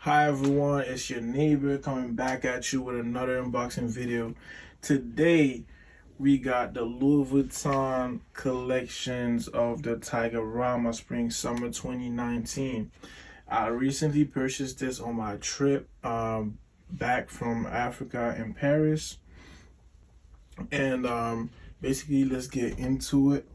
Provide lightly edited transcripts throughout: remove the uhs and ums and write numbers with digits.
Hi everyone, it's your neighbor coming back at you with another unboxing video. Today we got the Louis Vuitton collections of the Taigarama Spring Summer 2019. I recently purchased this on my trip back from Africa in Paris. And basically let's get into it.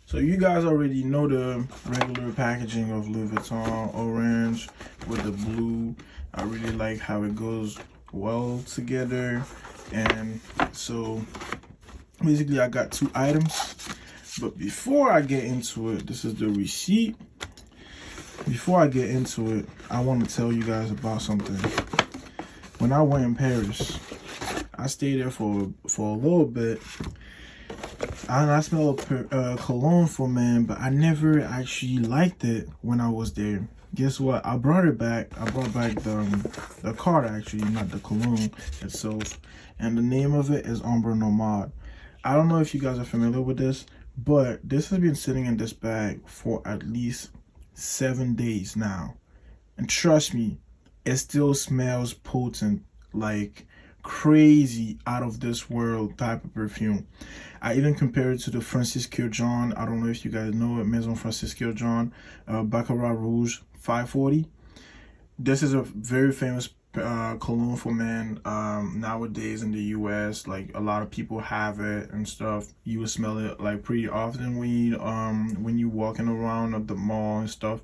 So you guys already know the regular packaging of Louis Vuitton, orange with the blue. I really like how it goes well together. And so basically I got two items. But before I get into it, this is the receipt. Before I get into it, I want to tell you guys about something. When I went in Paris, I stayed there for a little bit. I smelled cologne for man, but I never actually liked it when I was there. Guess what? I brought it back. I brought back the card actually, not the cologne itself. And the name of it is Ombre Nomade. I don't know if you guys are familiar with this, but this has been sitting in this bag for at least 7 days now. And trust me, it still smells potent, like crazy, out of this world type of perfume. I even compare it to the Francis Kurkdjian. I don't know if you guys know it, Maison Francis Kurkdjian, Baccarat Rouge 540. This is a very famous cologne for men nowadays in the US. Like, a lot of people have it and stuff. You will smell it like pretty often when you walking around at the mall and stuff.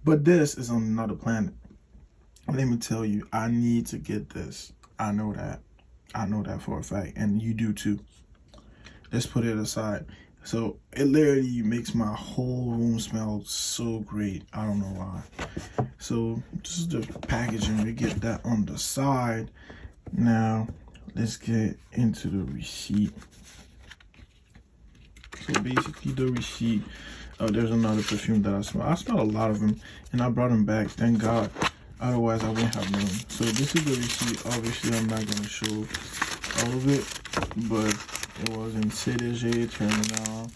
But this is on another planet. Let me tell you, I need to get this. I know that for a fact, and you do too. Let's put it aside. So it literally makes my whole room smell so great. I don't know why. So this is the packaging. We get that on the side. Now let's get into the receipt. So basically the receipt, there's another perfume that I smell. I smell a lot of them, and I brought them back, thank God. Otherwise I wouldn't have known. So this is the receipt. Obviously I'm not gonna show all of it, but it was in CDG terminal,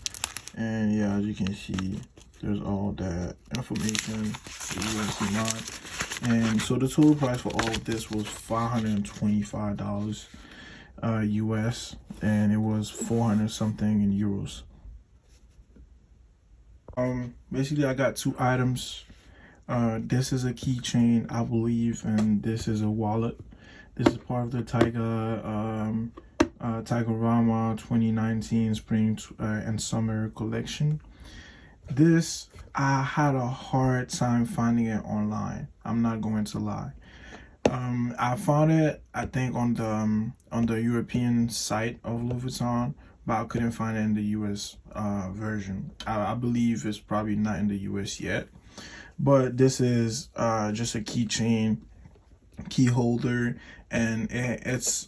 and yeah, as you can see, there's all that information, the USD line. And so the total price for all of this was $525 US, and it was 400 something in euros. Basically I got two items. This is a keychain, I believe, and this is a wallet. This is part of the Taigarama 2019 Spring and Summer collection. This, I had a hard time finding it online. I'm not going to lie. I found it, I think, on the European site of Louis Vuitton, but I couldn't find it in the US version. I believe it's probably not in the US yet. But this is just a keychain, key holder, and it's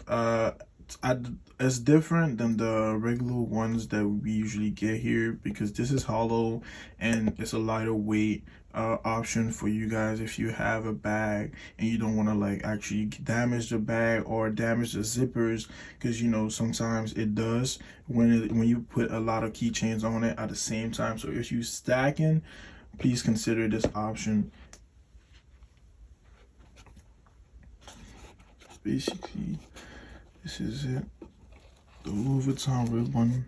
different than the regular ones that we usually get here, because this is hollow and it's a lighter weight option for you guys if you have a bag and you don't want to like actually damage the bag or damage the zippers, because you know sometimes it does when you put a lot of keychains on it at the same time. So if you stacking, please consider this option. Basically, this is it. The Louis Vuitton ribbon.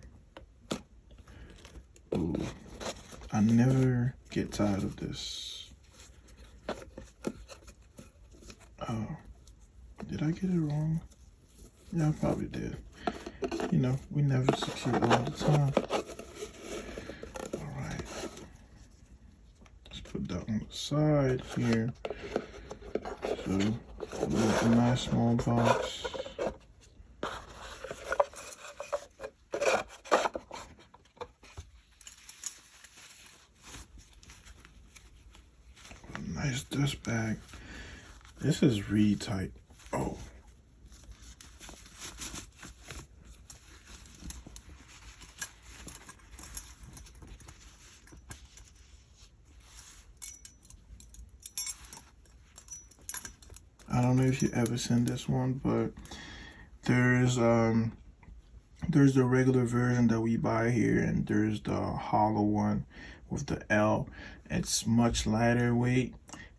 Ooh, I never get tired of this. Oh, did I get it wrong? Yeah, I probably did. You know, we never succeed all the time. Put that on the side here. So a nice small box. A nice dust bag. This is really tight. Oh. I don't know if you ever seen this one, but there's the regular version that we buy here, and there's the hollow one with the L. It's much lighter weight,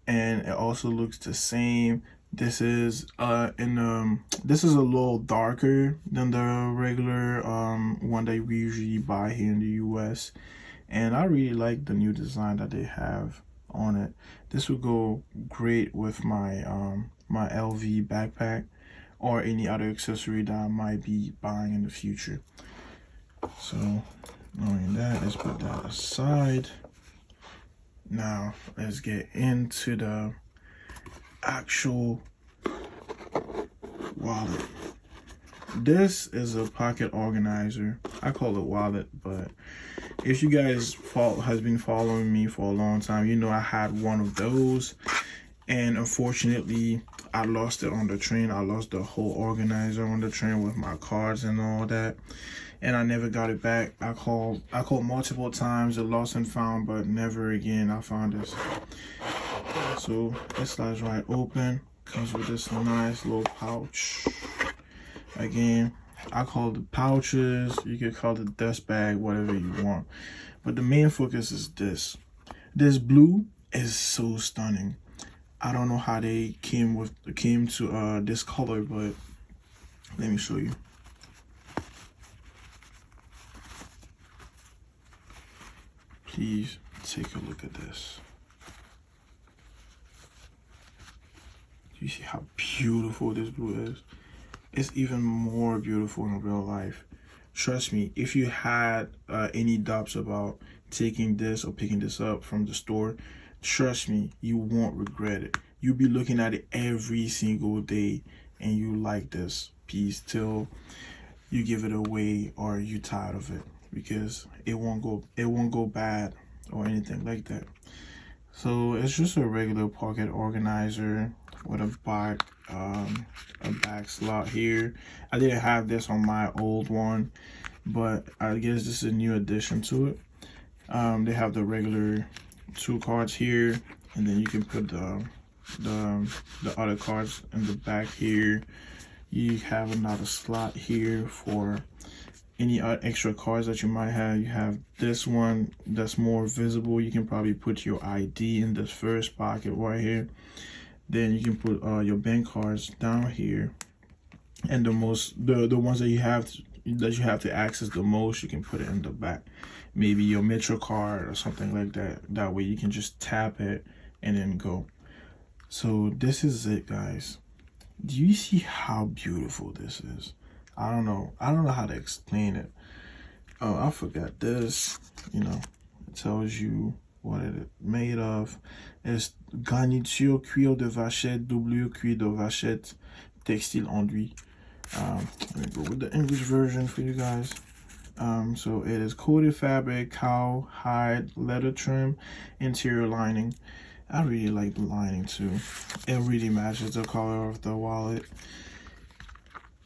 and it also looks the same. This is this is a little darker than the regular one that we usually buy here in the US, and I really like the new design that they have on it. This would go great with my my LV backpack or any other accessory that I might be buying in the future. So knowing that, let's put that aside. Now let's get into the actual wallet. This is a pocket organizer. I call it wallet, but if you guys has been following me for a long time, you know I had one of those, and unfortunately I lost it on the train. I lost the whole organizer on the train with my cards and all that, and I never got it back. I called multiple times, the lost and found, but never again I found this. So it slides right open, comes with this nice little pouch. Again, I call it the pouches, you could call it the dust bag, whatever you want, but the main focus is this. This blue is so stunning. I don't know how they came to this color, but let me show you. Please take a look at this. You see how beautiful this blue is? It's even more beautiful in real life. Trust me, if you had any doubts about taking this or picking this up from the store, trust me, you won't regret it. You'll be looking at it every single day, and you like this piece till you give it away or you tired of it, because it won't go bad or anything like that. So it's just a regular pocket organizer with a back slot here. I didn't have this on my old one, but I guess this is a new addition to it. They have the regular 2 cards here, and then you can put the other cards in the back here. You have another slot here for any extra cards that you might have. You have this one that's more visible. You can probably put your ID in this first pocket right here. Then you can put your bank cards down here, and the ones that you have to access the most, you can put it in the back. Maybe your Metro card or something like that. That way you can just tap it and then go. So this is it, guys. Do you see how beautiful this is? I don't know how to explain it. Oh, I forgot this. You know, it tells you what it is made of. It's garniture cuir de vachette, double cuir de vachette, textile enduit. Let me go with the English version for you guys. So it is coated fabric, cow hide, leather trim, interior lining. I really like the lining too. It really matches the color of the wallet.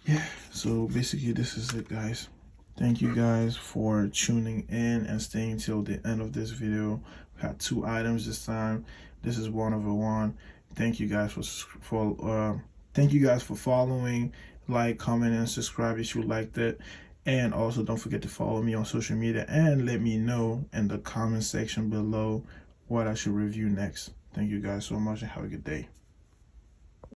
Yeah, so basically this is it, guys. Thank you guys for tuning in and staying till the end of this video. We had 2 items this time. This is one of the one. Thank you guys thank you guys for following, like, comment, and subscribe if you liked it. And also don't forget to follow me on social media and let me know in the comment section below what I should review next. Thank you guys so much and have a good day.